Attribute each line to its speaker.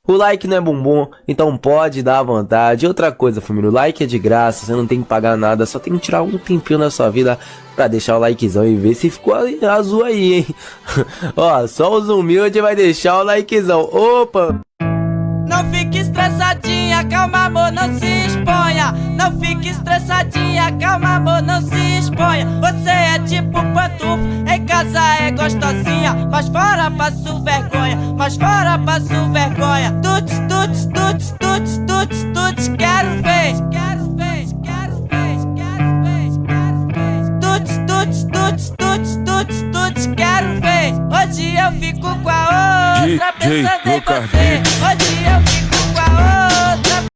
Speaker 1: O like não é bumbum, então pode dar à vontade. Outra coisa, família, o like é de graça, você não tem que pagar nada, só tem que tirar um tempinho da sua vida pra deixar o likezão e ver se ficou azul aí, hein? Ó, só os humildes vai deixar o likezão. Opa!
Speaker 2: Não fique estressadinha, calma amor, não se exponha. Não fique estressadinha, calma amor, não se exponha. Você é tipo pantufo, em casa é gostosinha, mas fora passo vergonha, mas fora passo vergonha. Tuts, tuts, tuts, tuts, tuts, tuts, quero ver, quero ver, quero ver, quero ver, quero ver. Tuts, tuts, tuts, tuts, tuts, tuts, quero ver. Hoje eu fico com a outra pensando em você. Hoje eu fico